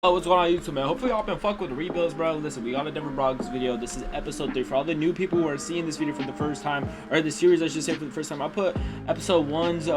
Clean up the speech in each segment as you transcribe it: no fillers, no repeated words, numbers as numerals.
Oh, what's going on YouTube, man? Hopefully y'all been fuck with the rebuilds, bro. Listen, we got a Denver Broncos video. This is episode 3 for all the new people who are seeing this video for the first time, or the series I should say for the first time. I put episode 1's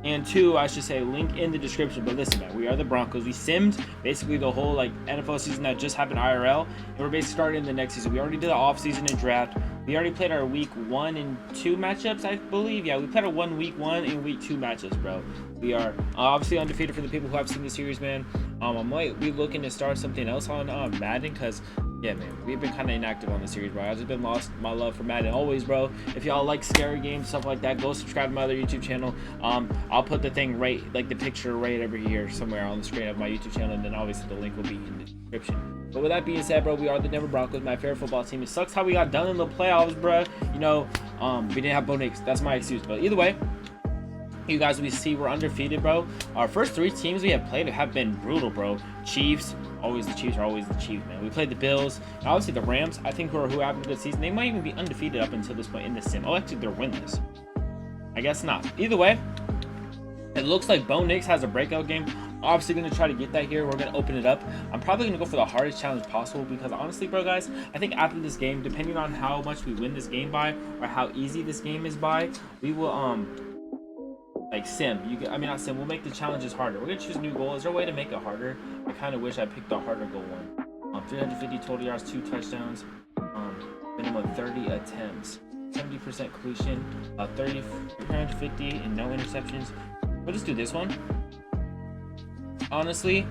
and 2, I should say, link in the description. But listen, man, we are the Broncos. We simmed basically the whole like NFL season that just happened IRL, and we're basically starting the next season. We already did the off season and draft. We already played our week 1 and 2 matchups, I believe. Yeah, we played our week 1 and week 2 matchups, bro. We are obviously undefeated for the people who have seen the series, man. I might be looking to start something else on Madden, because yeah, man, we've been kind of inactive on the series, bro. I've just been lost my love for Madden always, bro. If y'all like scary games, stuff like that, go subscribe to my other YouTube channel. I'll put the thing right, like the picture right over here somewhere on the screen of my YouTube channel, and then obviously the link will be in the description. But with that being said, bro, we are the Denver Broncos, my favorite football team. It sucks how we got done in the playoffs, bro. You know, we didn't have Bo Nix. That's my excuse. But either way, you guys, we see we're undefeated, bro. Our first 3 teams we have played have been brutal, bro. Chiefs, always the Chiefs are always the Chiefs, man. We played the Bills, and obviously the Rams, I think, who having a good season. They might even be undefeated up until this point in the sim. Oh, actually, they're winless. I guess not. Either way, it looks like Bo Nix has a breakout game. Obviously going to try to get that here. We're going to open it up. I'm probably going to go for the hardest challenge possible, because honestly, bro, guys, I think after this game, depending on how much we win this game by, or how easy this game is by, we will like sim. I mean, not sim. We'll make the challenges harder. We're gonna choose new goal. Is there a way to make it harder? I kind of wish I picked the harder goal one. 350 total yards, 2 touchdowns, minimum 30 attempts, 70% completion, 350 and no interceptions. We'll just do this one. Honestly,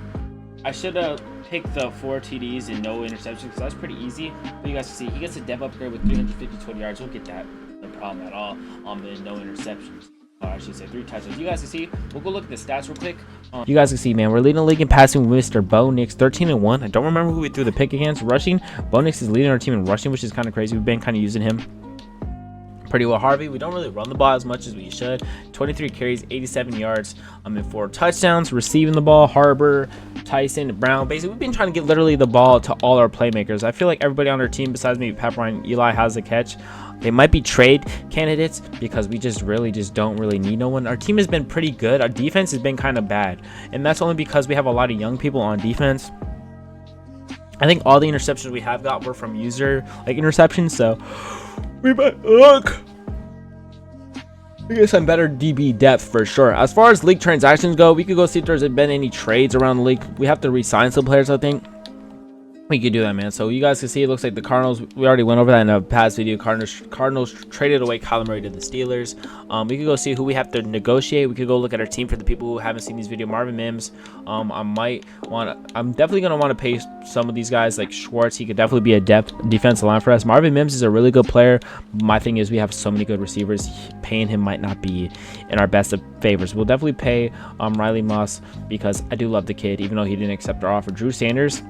I should have picked the 4 TDs and no interceptions, because that's pretty easy. But you guys can see he gets a dev upgrade with 350 total yards. We'll get that, no problem at all. And no interceptions. I should say 3 touchdowns. You guys can see, we'll go look at the stats real quick. You guys can see, man, we're leading the league in passing with Mr. Bo Nix, 13-1. I don't remember who we threw the pick against. Rushing, Bo Nix is leading our team in rushing, which is kind of crazy. We've been kind of using him pretty well. Harvey, we don't really run the ball as much as we should. 23 carries, 87 yards, and 4 touchdowns. Receiving the ball, Harbor, Tyson, Brown. Basically, we've been trying to get literally the ball to all our playmakers. I feel like everybody on our team, besides maybe Pat Ryan, Eli, has a catch. They might be trade candidates, because we just don't really need no one. Our team has been pretty good. Our defense has been kind of bad, and that's only because we have a lot of young people on defense. I think all the interceptions we have got were from user like interceptions, so we might look get some better DB depth for sure. As far as league transactions go, we could go see if there's been any trades around the league. We have to re-sign some players, I think. We could do that, man. So you guys can see, it looks like the Cardinals, we already went over that in a past video. Cardinals traded away Kyler Murray to the Steelers. We could go see who we have to negotiate. We could go look at our team for the people who haven't seen these videos. Marvin Mims, I'm definitely going to want to pay some of these guys, like Schwartz. He could definitely be a depth defensive line for us. Marvin Mims is a really good player. My thing is, we have so many good receivers. Paying him might not be in our best of favors. We'll definitely pay Riley Moss, because I do love the kid, even though he didn't accept our offer. Drew Sanders,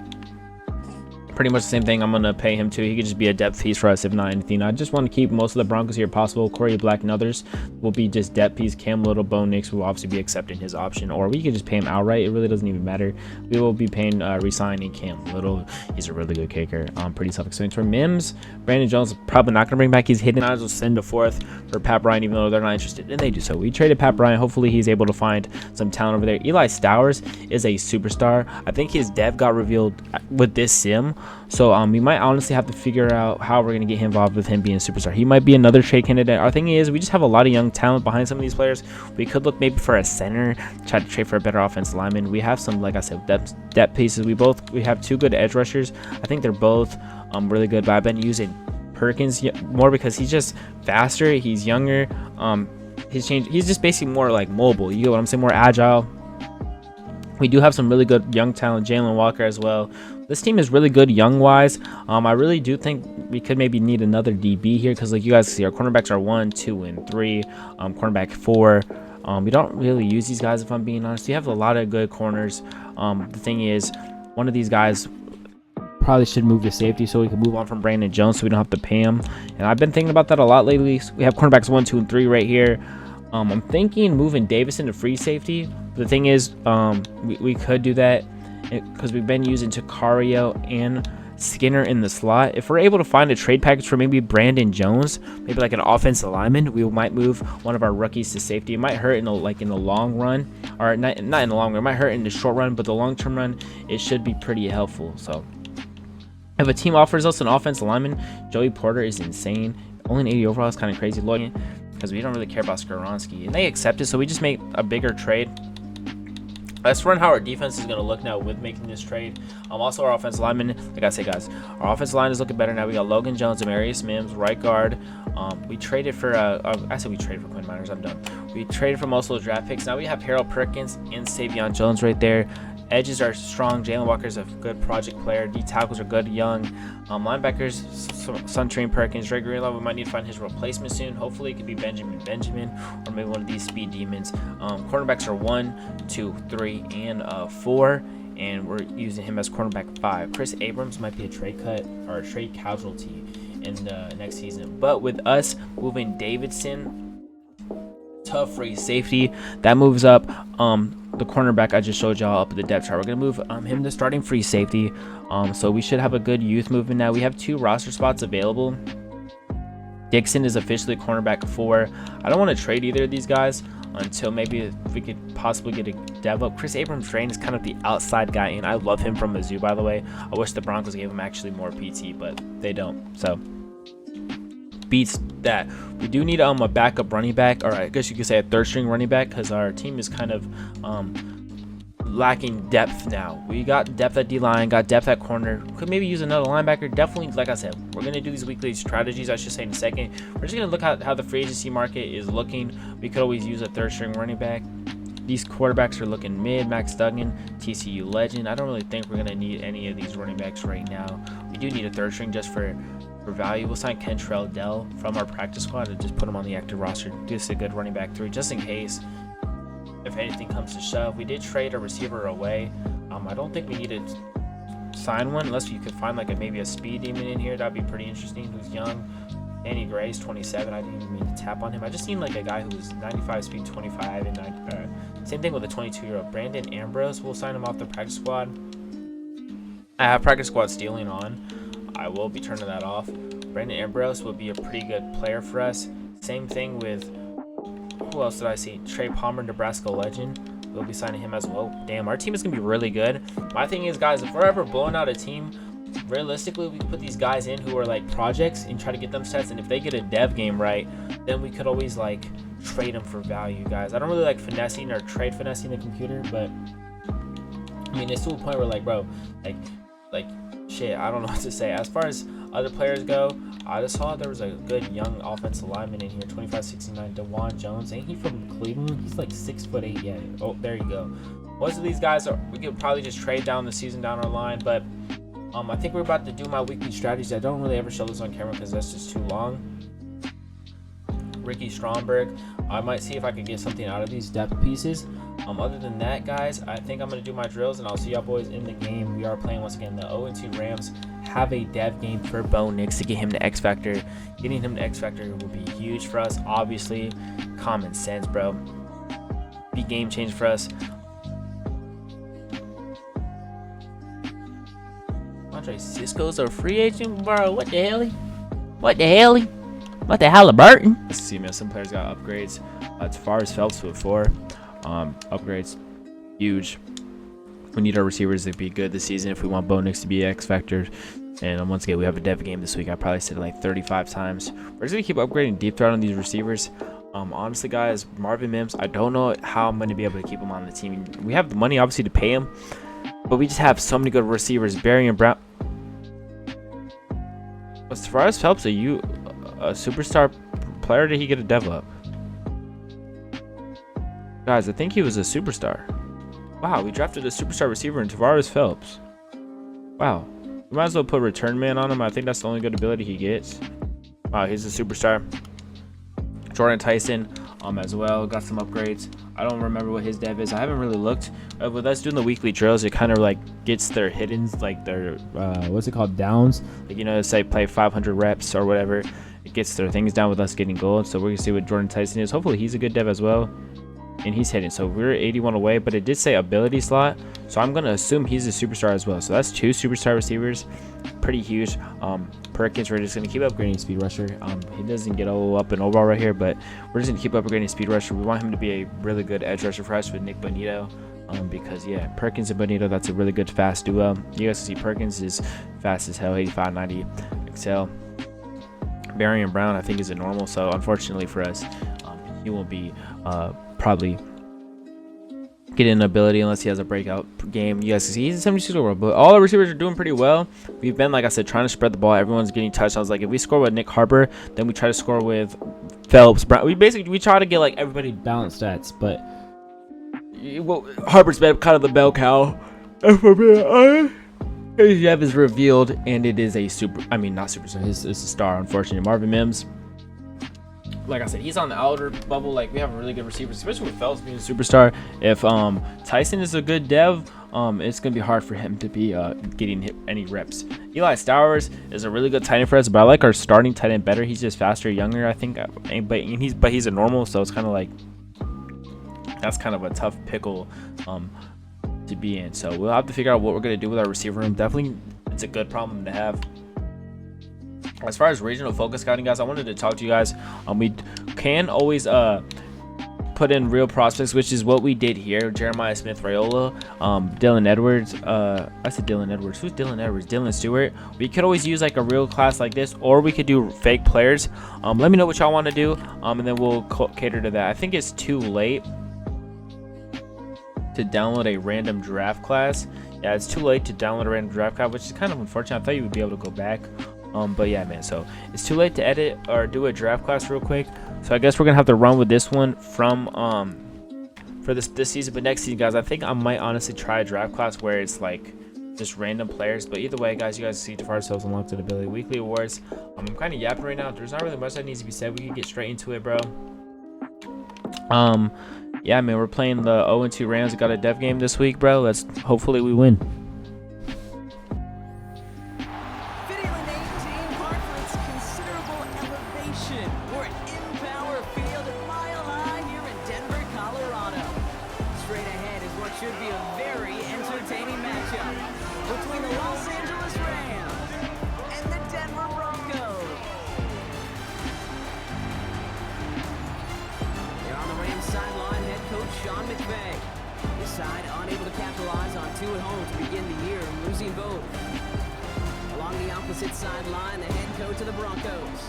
pretty much the same thing. I'm gonna pay him too. He could just be a depth piece for us, if not anything. I just want to keep most of the Broncos here possible. Corey Black and others will be just depth piece. Cam Little, Bo Nix will obviously be accepting his option, or we could just pay him outright. It really doesn't even matter. We will be paying re-signing Cam Little. He's a really good kicker. Pretty self-explanatory. Mims, Brandon Jones probably not gonna bring back. He's hidden. I will send a 4th for Pat Bryant, even though they're not interested, and they do so. We traded Pat Bryant. Hopefully he's able to find some talent over there. Eli Stowers is a superstar. I think his dev got revealed with this sim, so we might honestly have to figure out how we're going to get him involved with him being a superstar. He might be another trade candidate. Our thing is, we just have a lot of young talent behind some of these players. We could look maybe for a center, try to trade for a better offensive lineman. We have some, like I said, depth pieces. We have 2 good edge rushers. I think they're both really good, but I've been using Perkins more because he's just faster. He's younger. He's just basically more like mobile. You get what I'm saying? More agile. We do have some really good young talent, Jalen Walker as well. This team is really good young-wise. I really do think we could maybe need another DB here, because like you guys see, our cornerbacks are 1, 2, and 3. Cornerback 4. We don't really use these guys, if I'm being honest. We have a lot of good corners. The thing is, one of these guys probably should move to safety, so we can move on from Brandon Jones, so we don't have to pay him. And I've been thinking about that a lot lately. We have cornerbacks 1, 2, and 3 right here. I'm thinking moving Davison to free safety. The thing is, we could do that because we've been using Takario and Skinner in the slot. If we're able to find a trade package for maybe Brandon Jones, maybe like an offensive lineman, we might move one of our rookies to safety. It might hurt in the long run, or not in the long run. It might hurt in the short run, but the long-term run, it should be pretty helpful. So if a team offers us an offensive lineman, Joey Porter is insane. Only an 80 overall is kind of crazy looking, because we don't really care about Skoronski, and they accept it, so we just make a bigger trade. Let's run how our defense is going to look now with making this trade. Also, our offensive lineman, like I said, guys, our offensive line is looking better now. We got Logan Jones, Amarius Mims, right guard. We traded for, I said we traded for Quinn Miners. I'm done. We traded for most of those draft picks. Now we have Harold Perkins and Savion Jones right there. Edges are strong. Jalen Walker's a good project player. D tackles are good, young. Linebackers, Suntrain Perkins. Dre Greenlaw, we might need to find his replacement soon. Hopefully, it could be Benjamin, or maybe one of these speed demons. Cornerbacks are 1, 2, 3, and 4, and we're using him as cornerback 5. Chris Abrams might be a trade cut or a trade casualty in the next season. But with us moving Davidson, tough free safety, that moves up the cornerback I just showed y'all up at the depth chart. We're gonna move him to starting free safety. So we should have a good youth movement now. We have 2 roster spots available. Dixon is officially cornerback 4. I don't want to trade either of these guys until maybe if we could possibly get a dev up. Chris Abrams Drain is kind of the outside guy, and I love him from Mizzou, by the way. I wish the Broncos gave him actually more PT, but they don't. So beats that. We do need a backup running back, or I guess you could say a third string running back, because our team is kind of lacking depth now. We got depth at D-line, got depth at corner. Could maybe use another linebacker. Definitely, like I said, we're going to do these weekly strategies, I should say, in a second. We're just going to look at how the free agency market is looking. We could always use a third string running back. These quarterbacks are looking mid. Max Duggan, TCU legend. I don't really think we're going to need any of these running backs right now. We do need a third string just for value. We'll sign Kentrell Dell from our practice squad and just put him on the active roster. Just a good running back 3, just in case if anything comes to shove. We did trade a receiver away. I don't think we need to sign one unless you could find like maybe a speed demon in here. That'd be pretty interesting. Who's young? Danny Gray's 27. I didn't even mean to tap on him. I just seen like a guy who's 95 speed, 25, and same thing with a 22-year-old Brandon Ambrose. We'll sign him off the practice squad. I have practice squad stealing on. I will be turning that off. Brandon Ambrose will be a pretty good player for us. Same thing with, who else did I see? Trey Palmer, Nebraska legend. We'll be signing him as well. Damn, our team is going to be really good. My thing is, guys, if we're ever blowing out a team, realistically, we can put these guys in who are like projects and try to get them stats. And if they get a dev game right, then we could always like trade them for value, guys. I don't really like finessing or trade finessing the computer, but I mean, it's to a point where like, bro, like shit, I don't know what to say. As far as other players go, I just saw there was a good young offensive lineman in here, 2569, DeJuan Jones. Ain't he from Cleveland? He's like 6'8". Yeah. Oh, there you go. Most of these guys we could probably just trade down the season down our line, but I think we're about to do my weekly strategies. I don't really ever show this on camera because that's just too long. Ricky Stromberg. I might see if I could get something out of these depth pieces. Other than that, guys, I think I'm going to do my drills, and I'll see y'all boys in the game. We are playing once again. The 0-2 Rams have a dev game for Bo Nix to get him to X Factor. Getting him to X Factor will be huge for us. Obviously, common sense, bro. Be game change for us. Andre Cisco's a free agent, bro. What the hell? What the hell? What the Halliburton? Let's see, man. Some players got upgrades. Tavares Phelps with 4 upgrades. Huge. We need our receivers to be good this season if we want Bo Nix to be X Factor. And once again, we have a dev game this week. I probably said it like 35 times. We're just going to keep upgrading deep threat on these receivers. Honestly, guys, Marvin Mims, I don't know how I'm going to be able to keep him on the team. We have the money, obviously, to pay him. But we just have so many good receivers. Barry and Brown. As far as Phelps, are you a superstar player? Did he get a dev up? Guys, I think he was a superstar. Wow, we drafted a superstar receiver in Tavares Phelps. Wow. We might as well put return man on him. I think that's the only good ability he gets. Wow, he's a superstar. Jordan Tyson as well. Got some upgrades. I don't remember what his dev is. I haven't really looked. With us doing the weekly drills, it kind of like gets their hiddens, like their, what's it called, downs. Like, you know, say play 500 reps or whatever. It gets their things down with us getting gold. So we're going to see what Jordan Tyson is. Hopefully he's a good dev as well. and he's hitting. So we're 81 away, but it did say ability slot, so I'm gonna assume he's a superstar as well. So that's 2 superstar receivers, pretty huge. Perkins, we're just gonna keep upgrading speed rusher. He doesn't get all up and overall right here, but we're just gonna keep upgrading speed rusher. We want him to be a really good edge rusher for us with Nick Bonito. Because yeah, Perkins and Bonito, that's a really good fast duo. You guys can see Perkins is fast as hell, 85, 90 excel. Barry and Brown I think is a normal, so unfortunately for us, he won't be probably getting an ability unless he has a breakout game. You guys can see he's a 76 overall, but all our receivers are doing pretty well. We've been, like I said, trying to spread the ball. Everyone's getting touchdowns. Like if we score with Nick Harper, then we try to score with Phelps, Brown. We try to get like everybody balanced stats, but well, Harper's been kind of the bell cow. His Jeff is revealed, and it is a not superstar. It's a star, unfortunately. Marvin Mims, like I said, he's on the outer bubble. Like we have a really good receiver, especially with Phelps being a superstar. If Tyson is a good dev, it's gonna be hard for him to be getting any reps. Eli Stowers is a really good tight end for us, but I like our starting tight end better. He's just faster, younger, I think. But he's a normal, so it's kind of like that's kind of a tough pickle to be in. So we'll have to figure out what we're gonna do with our receiver room. Definitely, it's a good problem to have. As far as regional focus scouting, guys, I wanted to talk to you guys. We can always put in real prospects, which is what we did here. Jeremiah Smith, Raiola, Dylan Edwards. I said Dylan Edwards. Who's Dylan Edwards? Dylan Stewart. We could always use like a real class like this, or we could do fake players. Let me know what y'all want to do, and then we'll cater to that. I think it's too late to download a random draft class. Yeah, it's too late to download a random draft class, which is kind of unfortunate. I thought you would be able to go back. But yeah, man, so it's too late to edit or do a draft class real quick. So I guess we're gonna have to run with this one from for this season. But next season, guys, I think I might honestly try a draft class where it's like just random players. But either way, guys, you guys see DeFar Sales unlocked ability weekly awards. I'm kind of yapping right now. There's not really much that needs to be said. We can get straight into it, bro. Yeah, man, we're playing the 0-2 Rams. We got a dev game this week, bro. Let's hopefully we win. We're in Power Field, Mile High here in Denver, Colorado. Straight ahead is what should be a very entertaining matchup between the Los Angeles Rams and the Denver Broncos. Here on the Rams sideline, head coach Sean McVay. His side unable to capitalize on 2 at home to begin the year, losing both. Along the opposite sideline, the head coach of the Broncos.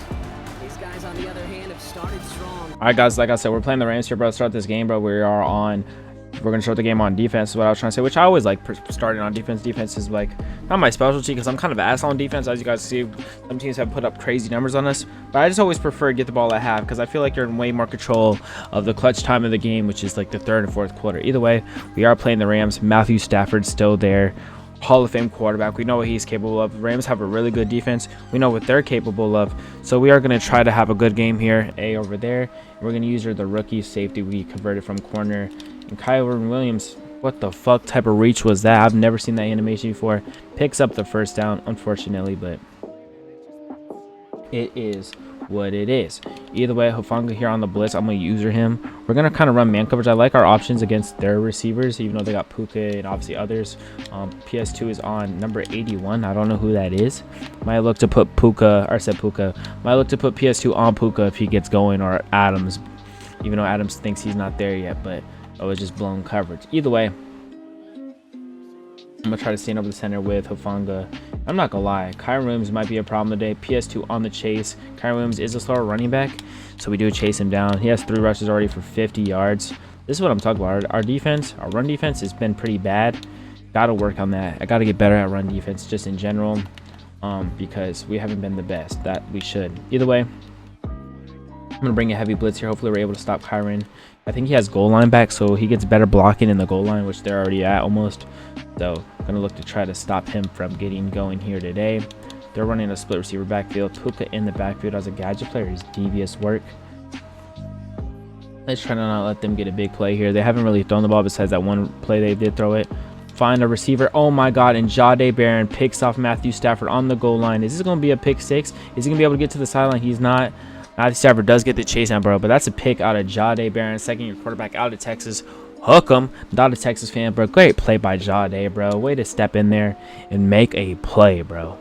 These guys, on the other hand, have started strong. All right, guys, like I said, we're playing the Rams here, bro. Start this game, bro. We're gonna start the game on defense, is what I was trying to say, which I always like starting on defense. Defense is like not my specialty because I'm kind of ass on defense. As you guys see, some teams have put up crazy numbers on us, but I just always prefer to get the ball at half because I feel like you're in way more control of the clutch time of the game, which is like the 3rd and 4th quarter. Either way, we are playing the Rams. Matthew Stafford's still there. Hall of Fame quarterback. We know what he's capable of. The Rams have a really good defense. We know what they're capable of. So we are going to try to have a good game here. A over there. We're going to use the rookie safety we converted from corner. And Kyron Williams, what the fuck type of reach was that? I've never seen that animation before. Picks up the first down, unfortunately, but it is what it is. Either way, Hufanga here on the blitz. I'm going to user him. We're going to kind of run man coverage. I like our options against their receivers, even though they got Puka and obviously others. PS2 is on number 81. I don't know who that is. Might look to put Puka, or I said Puka. Might look to put PS2 on Puka if he gets going, or Adams, even though Adams thinks he's not there yet, but it was just blown coverage. Either way, I'm going to try to stand over the center with Hufanga. I'm not going to lie. Kyron Williams might be a problem today. PS2 on the chase. Kyron Williams is a slower running back, so we do chase him down. He has 3 rushes already for 50 yards. This is what I'm talking about. Our defense, our run defense has been pretty bad. Got to work on that. I got to get better at run defense just in general because we haven't been the best that we should. Either way, I'm going to bring a heavy blitz here. Hopefully we're able to stop Kyron. I think he has goal line back, so he gets better blocking in the goal line, which they're already at almost. So I'm going to look to try to stop him from getting going here today. They're running a split receiver backfield. Puka in the backfield as a gadget player is devious work. Let's try to not let them get a big play here. They haven't really thrown the ball besides that one play they did throw it. Find a receiver. Oh my God. And Jahdae Barron picks off Matthew Stafford on the goal line. Is this going to be a pick 6? Is he going to be able to get to the sideline? He's not. Matthew Stafford does get the chase down, bro, but that's a pick out of Jahdae Barron, second-year quarterback out of Texas. Hook him. Not a Texas fan, bro. Great play by Jahdae, bro. Way to step in there and make a play, bro.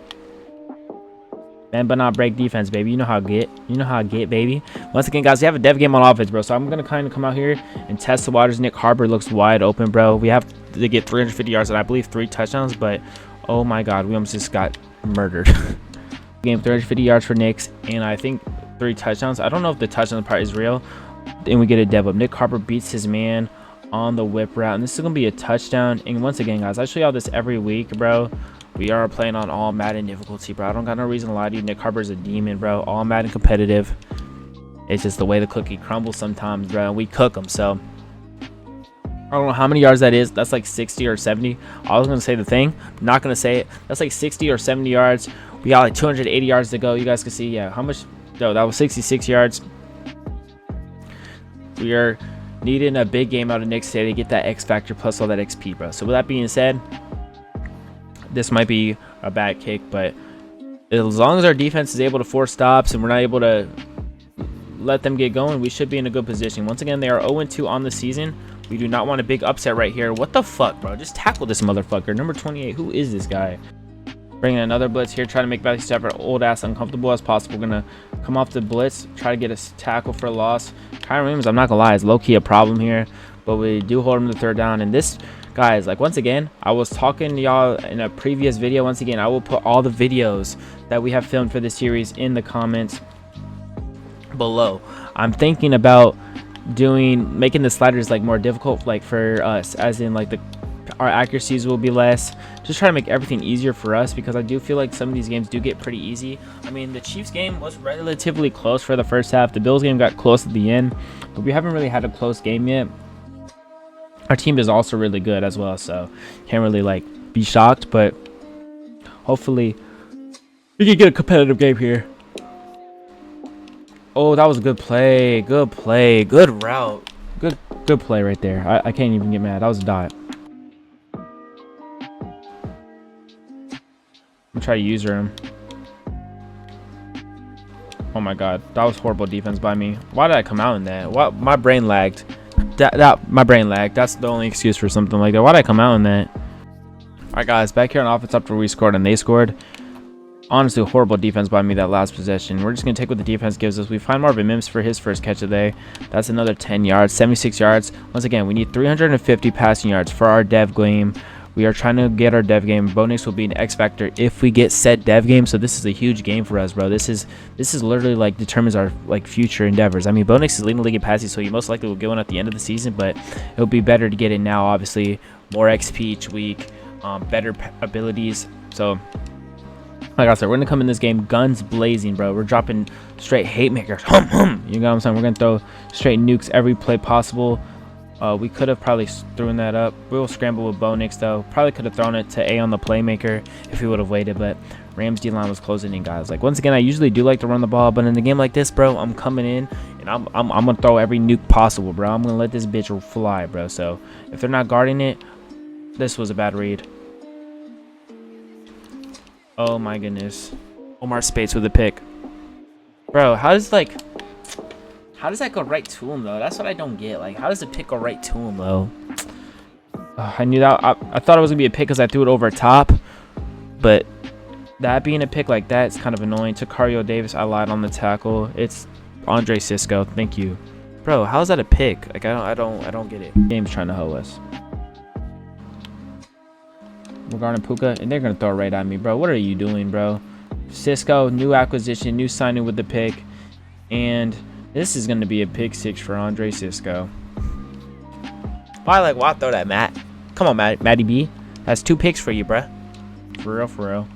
Man, but not break defense, baby. You know how I get. You know how I get, baby. Once again, guys, we have a dev game on offense, bro. So I'm going to kind of come out here and test the waters. Nick Harper looks wide open, bro. We have to get 350 yards and I believe 3 touchdowns, but oh my God, we almost just got murdered. Game 350 yards for Knicks, and I think 3 touchdowns. I don't know if the touchdown part is real. And we get a dev up. Nick Harper beats his man on the whip route, and this is gonna be a touchdown. And once again, guys, I show y'all this every week, bro. We are playing on all Madden difficulty, bro. I don't got no reason to lie to you. Nick Harper's a demon, bro. All Madden competitive. It's just the way the cookie crumbles sometimes, bro. We cook them. So I don't know how many yards that is. That's like 60 or 70. I was gonna say the thing, I'm not gonna say it. That's like 60 or 70 yards. We got like 280 yards to go. You guys can see, yeah, how much. No, that was 66 yards. We are needing a big game out of Knicks today to get that X factor plus all that XP, bro. So with that being said, this might be a bad kick, but as long as our defense is able to force stops and we're not able to let them get going, we should be in a good position. Once again, they are 0-2 on the season. We do not want a big upset right here. What the fuck, bro? Just tackle this motherfucker. Number 28, who is this guy? Bringing another blitz here, trying to make Matthew Stafford old ass uncomfortable as possible. We're gonna come off the blitz, try to get a tackle for a loss. Kyron Williams, I'm not gonna lie, is low-key a problem here, but we do hold him to 3rd down. And this, guys, like, once again, I was talking to y'all in a previous video. Once again, I will put all the videos that we have filmed for this series in the comments below. I'm thinking about making the sliders like more difficult, like for us, as in like our accuracies will be less. Just try to make everything easier for us, because I do feel like some of these games do get pretty easy. I mean, the Chiefs game was relatively close for the first half. The Bills game got close at the end, but we haven't really had a close game yet. Our team is also really good as well, so can't really like be shocked, but hopefully we can get a competitive game here. Oh, that was a good play. Good play. Good route. Good play right there. I can't even get mad. That was a dot. I'm gonna try to user him. Oh my God, that was horrible defense by me. Why did I come out in that? What? My brain lagged. My brain lagged. That's the only excuse for something like that. Why did I come out in that? All right, guys, back here on offense after we scored and they scored. Honestly, horrible defense by me that last possession. We're just gonna take what the defense gives us. We find Marvin Mims for his first catch of the day. That's another 10 yards, 76 yards. Once again, we need 350 passing yards for our dev game. We are trying to get our dev game. Bo Nix will be an X factor if we get said dev game. So this is a huge game for us, bro. This is literally like determines our like future endeavors. I mean, Bo Nix is leading the league in passing, so he most likely will get one at the end of the season. But it'll be better to get it now. Obviously, more XP each week, better abilities. So like I said, we're gonna come in this game guns blazing, bro. We're dropping straight hate makers. You know what I'm saying? We're gonna throw straight nukes every play possible. We could have probably thrown that up. We'll scramble with Bo Nix, though. Probably could have thrown it to A on the playmaker if we would have waited, but Rams D-line was closing in, guys. Like, once again, I usually do like to run the ball, but in a game like this, bro, I'm coming in, and I'm going to throw every nuke possible, bro. I'm going to let this bitch fly, bro. So, if they're not guarding it, this was a bad read. Oh, my goodness. Omar Spates with a pick. Bro, how does that go right to him, though? That's what I don't get. Like, how does the pick go right to him, though? I knew that. I thought it was going to be a pick because I threw it over top. But that being a pick like that is kind of annoying. Takario Davis, I lied on the tackle. It's Andre Cisco. Thank you. Bro, how is that a pick? Like, I don't get it. Game's trying to hoe us. Regarding Puka, and they're going to throw it right at me, bro. What are you doing, bro? Cisco, new acquisition, new signing with the pick. And this is going to be a pick 6 for Andre Cisco. Why throw that, Matt? Come on, Matty B. That's 2 picks for you, bruh. For real, for real.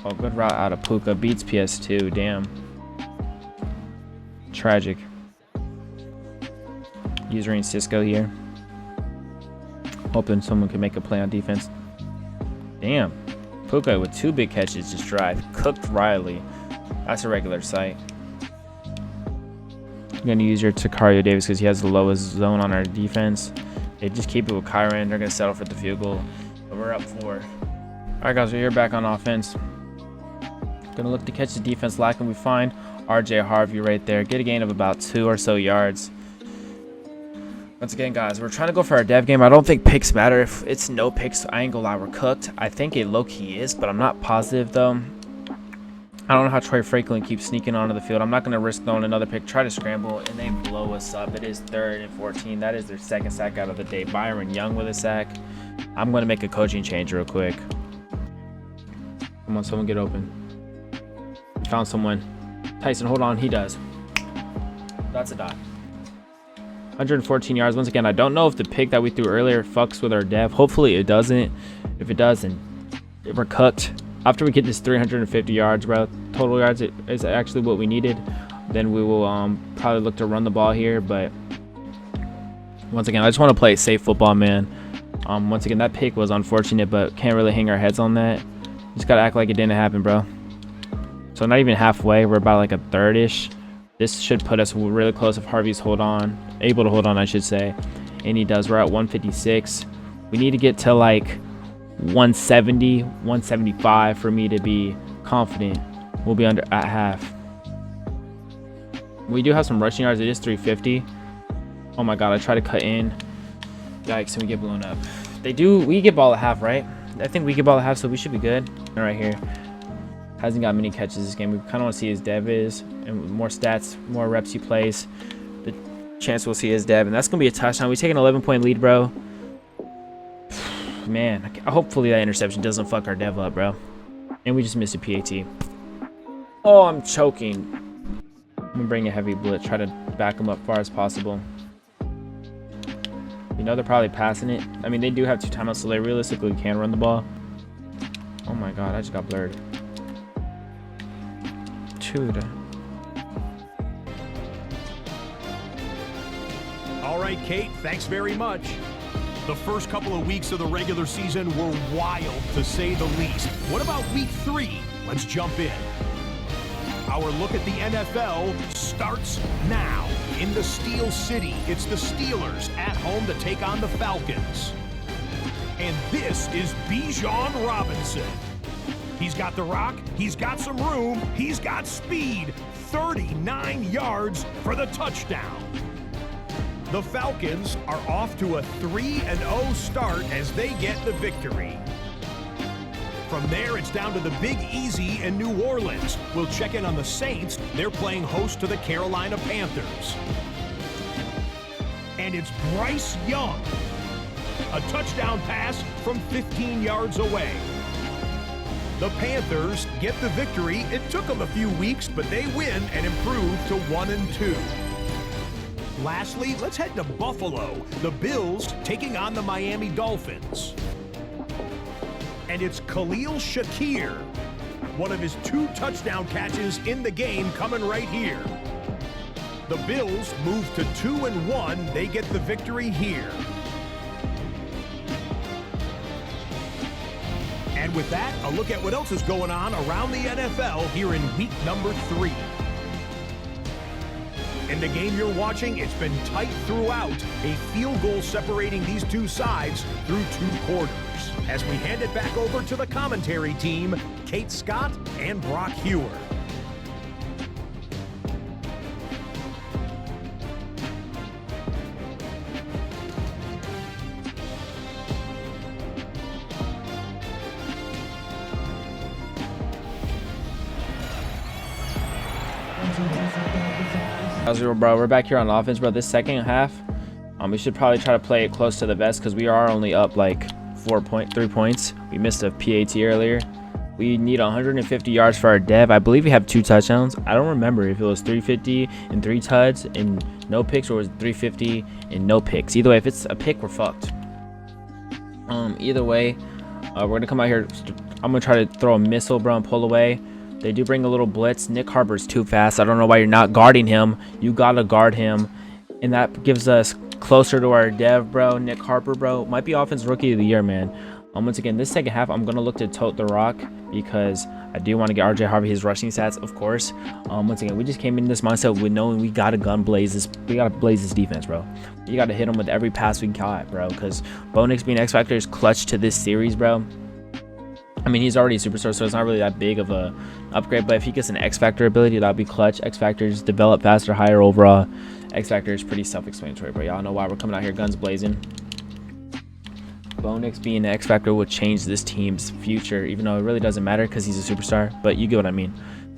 Oh, good route out of Puka. Beats PS2. Damn. Tragic. Using Cisco here. Hoping someone can make a play on defense. Damn. Puka with 2 big catches just drive. Cooked Riley. That's a regular sight. I'm going to use your Takario Davis because he has the lowest zone on our defense. They just keep it with Kyron. They're going to settle for the field goal. But we're up 4. Alright, guys. We're here back on offense. Gonna look to catch the defense lacking. We find RJ Harvey right there. Get a gain of about 2 or so yards. Once again, guys, we're trying to go for our dev game. I don't think picks matter. If it's no picks, I ain't gonna lie, we're cooked. I think it low-key is, but I'm not positive, though. I don't know how Troy Franklin keeps sneaking onto the field. I'm not going to risk throwing another pick. Try to scramble, and they blow us up. It is 3rd and 14. That is their 2nd sack out of the day. Byron Young with a sack. I'm going to make a coaching change real quick. Come on, someone get open. Found someone. Tyson, hold on. He does. That's a dot. 114 yards. Once again, I don't know if the pick that we threw earlier fucks with our dev. Hopefully it doesn't. If it does, then we're cooked. After we get this 350 yards, bro, total yards is actually what we needed. Then we will probably look to run the ball here. But once again, I just want to play safe football, man. Once again, that pick was unfortunate, but can't really hang our heads on that. Just got to act like it didn't happen, bro. So not even halfway. We're about like a 3rd-ish. This should put us really close if Harvey's able to hold on, I should say. And he does. We're at 156. We need to get to like 170, 175 for me to be confident we'll be under at half. We do have some rushing yards. It is 350. Oh my god, I try to cut in. Yikes, and we get blown up. We get ball at half, right? I think we get ball at half, so we should be good. Right here. Hasn't got many catches this game. We kind of want to see his dev is, and more stats, more reps he plays, the chance we'll see his dev, and that's gonna be a touchdown. We take an 11-point lead, bro. Man, hopefully that interception doesn't fuck our dev up, bro. And we just missed a PAT. Oh, I'm choking. I'm gonna bring a heavy blitz, try to back them up far as possible. You know they're probably passing it. I mean, they do have 2 timeouts, so they realistically can run the ball. Oh my god, I just got blurred. Dude. All right, Kate, thanks very much. The first couple of weeks of the regular season were wild, to say the least. What about week 3? Let's jump in. Our look at the NFL starts now. In the Steel City, it's the Steelers at home to take on the Falcons. And this is Bijan Robinson. He's got the rock, he's got some room, he's got speed. 39 yards for the touchdown. The Falcons are off to a 3-0 start as they get the victory. From there, it's down to the Big Easy in New Orleans. We'll check in on the Saints. They're playing host to the Carolina Panthers. And it's Bryce Young. A touchdown pass from 15 yards away. The Panthers get the victory. It took them a few weeks, but they win and improve to 1-2. Lastly, let's head to Buffalo. The Bills taking on the Miami Dolphins. And it's Khalil Shakir. One of his 2 touchdown catches in the game coming right here. The Bills move to 2-1. They get the victory here. And with that, a look at what else is going on around the NFL here in week number 3. In the game you're watching, it's been tight throughout. A field goal separating these 2 sides through 2 quarters. As we hand it back over to the commentary team, Kate Scott and Brock Hewer. Bro, we're back here on offense, bro. This second half, we should probably try to play it close to the vest because we are only up like 3 points. We missed a PAT earlier. We need 150 yards for our dev. I believe we have 2 touchdowns. I don't remember if it was 350 and 3 tuds and no picks, or was it 350 and no picks. Either way, if it's a pick, we're fucked. Either way, we're gonna come out here. I'm gonna try to throw a missile, bro, and pull away. They do bring a little blitz. Nick Harper's too fast. I don't know why you're not guarding him. You gotta guard him, and that gives us closer to our dev, bro. Nick Harper, bro, might be offense rookie of the year, man. Once again, this second half, I'm gonna look to tote the rock because I do want to get RJ Harvey his rushing stats, of course. Once again, we just came in this mindset with knowing we gotta blaze this defense, bro. You gotta hit him with every pass we got, bro, because Bo Nix being X Factor is clutch to this series, bro. I mean, he's already a superstar, so it's not really that big of a upgrade. But if he gets an X Factor ability, that'd be clutch. X Factors develop faster, higher overall. X Factor is pretty self-explanatory, but y'all know why we're coming out here guns blazing. Bo Nix being an X Factor would change this team's future, even though it really doesn't matter because he's a superstar. But you get what I mean.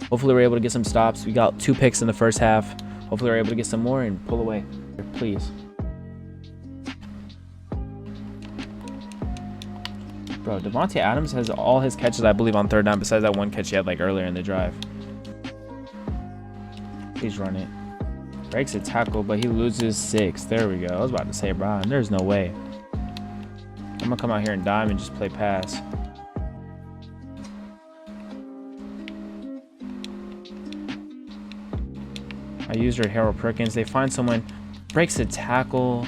Hopefully, we're able to get some stops. We got 2 picks in the first half. Hopefully, we're able to get some more and pull away. Please. Bro, Devontae Adams has all his catches, I believe, on 3rd down, besides that one catch he had like earlier in the drive. Please run it. Breaks a tackle, but he loses 6. There we go. I was about to say, bro, there's no way. I'm gonna come out here and dime and just play pass. I used her Harold Perkins. They find someone, breaks a tackle.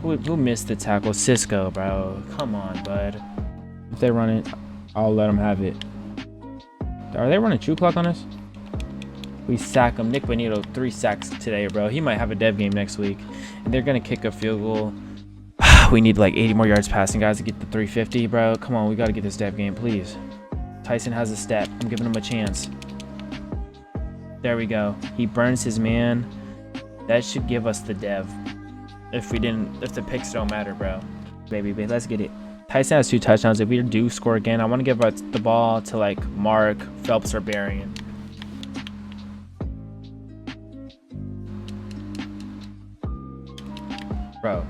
Who missed the tackle? Cisco, bro. Come on, bud. If they run it, I'll let them have it. Are they running true clock on us? We sack him. Nick Bonito, 3 sacks today, bro. He might have a dev game next week. And they're going to kick a field goal. We need like 80 more yards passing, guys, to get the 350, bro. Come on, we got to get this dev game, please. Tyson has a step. I'm giving him a chance. There we go. He burns his man. That should give us the dev. If the picks don't matter, bro. Baby, let's get it. Tyson has 2 touchdowns. If we do score again, I want to give the ball to like Mark, Phelps, or Berrien. Bro.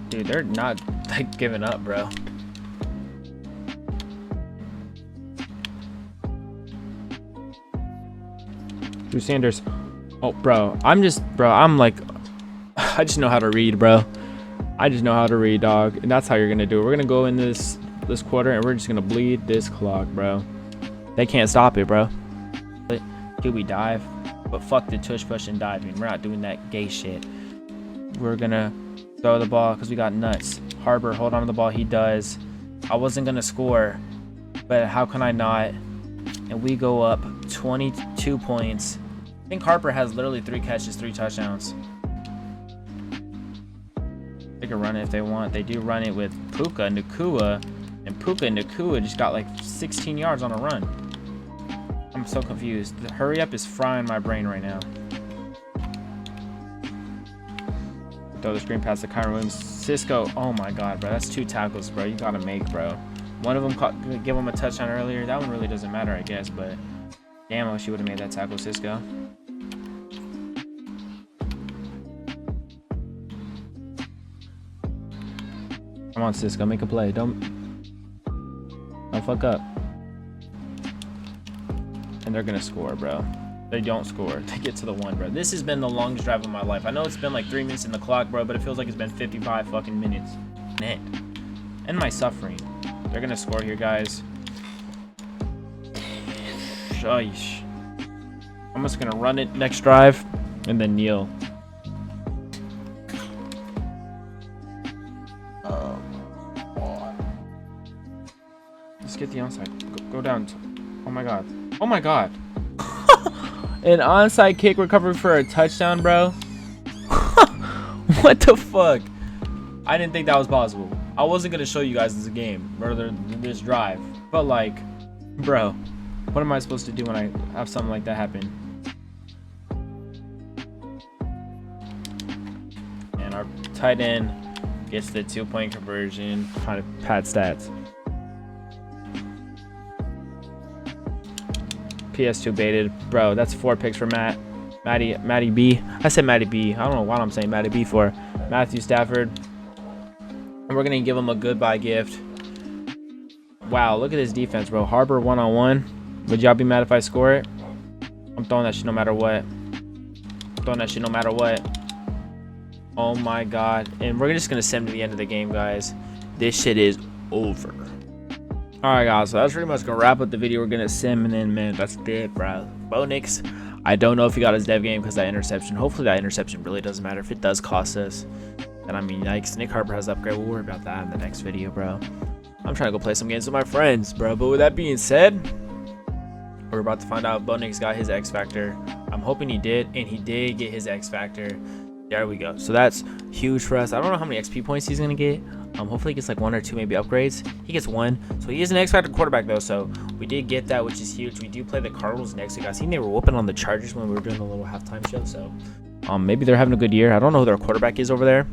Dude, they're not like giving up, bro. Drew Sanders. Oh, bro. I'm like, I just know how to read, bro. I just know how to read, dog. And that's how you're going to do it. We're going to go in this quarter, and we're just going to bleed this clock, bro. They can't stop it, bro. Here we dive. But fuck the tush push and diving. We're not doing that gay shit. We're going to throw the ball because we got nuts. Harbor, hold on to the ball. He does. I wasn't going to score, but how can I not? And we go up 22 points. I think Harper has literally 3 catches, 3 touchdowns. They can run it if they want. They do run it with Puka Nacua, and Puka Nacua just got like 16 yards on a run. I'm so confused. The hurry up is frying my brain right now. Throw the screen pass to Kyron Williams. Cisco, oh my god, bro. That's 2 tackles, bro. You gotta make, bro. One of them give him a touchdown earlier. That one really doesn't matter, I guess, but damn, I wish you would have made that tackle, Cisco. Come on, Cisco, make a play. Don't fuck up. And they're gonna score, bro. They don't score. They get to the 1, bro. This has been the longest drive of my life. I know it's been like 3 minutes in the clock, bro, but it feels like it's been 55 fucking minutes. And my suffering. They're gonna score here, guys. Sheesh. I'm just gonna run it next drive and then kneel. Let's get the onside. Go down. Oh my god. Oh my god. An onside kick recovery for a touchdown, bro. What the fuck? I didn't think that was possible. I wasn't gonna show you guys this game, rather than this drive. But like, bro, what am I supposed to do when I have something like that happen? And our tight end gets the 2-point conversion. Trying to pad stats. PS2 baited, bro. That's 4 picks for Matty B. I said Matty B. I don't know what I'm saying Matty B for. Matthew Stafford. And we're gonna give him a goodbye gift. Wow, look at this defense, bro. Harbor 1-on-1. Would y'all be mad if I score it? I'm throwing that shit no matter what. Oh my god. And we're just gonna send to the end of the game, guys. This shit is over. Alright, guys, so that's pretty much gonna wrap up the video. We're gonna sim, and then, man, that's it, bro. Bo Nix, I don't know if he got his dev game because that interception. Hopefully that interception really doesn't matter. If it does cost us, then I mean, yikes. Nick Harper has upgrade. We'll worry about that in the next video, bro. I'm trying to go play some games with my friends, bro. But with that being said, we're about to find out if Bo Nix got his X Factor. I'm hoping he did, and he did get his X Factor. There we go. So that's huge for us. I don't know how many XP points he's gonna get. Hopefully he gets like 1 or 2 maybe upgrades. He gets 1. So he is an X-Factor quarterback though. So we did get that, which is huge. We do play the Cardinals next week. I seen they were whooping on the Chargers when we were doing the little halftime show. So maybe they're having a good year. I don't know who their quarterback is over there.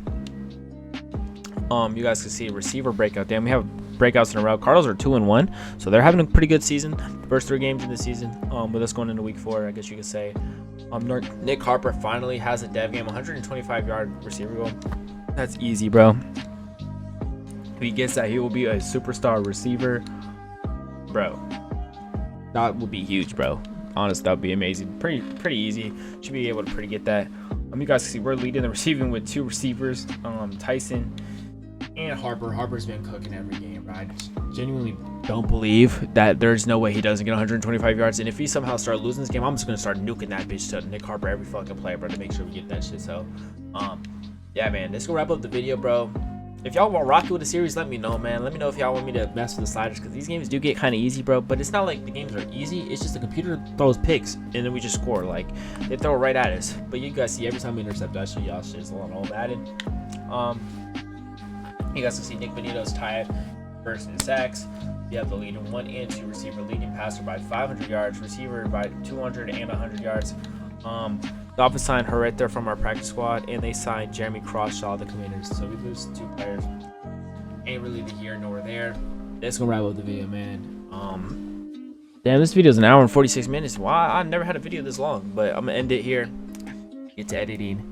You guys can see receiver breakout. Damn, we have breakouts in a row. Cardinals are 2-1, so they're having a pretty good season. First 3 games of the season. With us going into week 4, I guess you could say. Nick Harper finally has a dev game, 125-yard receiver goal. That's easy, bro. If he gets that, he will be a superstar receiver, bro. That would be huge, bro. Honestly, that would be amazing. Pretty easy. Should be able to pretty get that. You guys can see we're leading the receiving with 2 receivers, Tyson and Harper. Harper's been cooking every game, bro. I genuinely don't believe that there's no way he doesn't get 125 yards. And if he somehow starts losing this game, I'm just gonna start nuking that bitch to Nick Harper every fucking play, bro, to make sure we get that shit. So, yeah, man, let's go wrap up the video, bro. If y'all want rocky with the series, let me know, man. Let me know if y'all want me to mess with the sliders, because these games do get kind of easy, bro. But it's not like the games are easy. It's just the computer throws picks, and then we just score. Like, they throw it right at us. But you guys see every time we intercept, I show y'all shit. It's on all Madden. You guys can see Nick Benito's tied first in sacks. You have the leading 1 and 2 receiver, leading passer by 500 yards, receiver by 200 and 100 yards. The Dolphins signed Herrera from our practice squad, and they signed Jeremy Crawshaw, the Commanders. So we lose 2 players. Ain't really the here nor there. That's gonna wrap up the video, man. Damn, this video is 1 hour and 46 minutes. Wow, I've never had a video this long, but I'm gonna end it here. It's editing.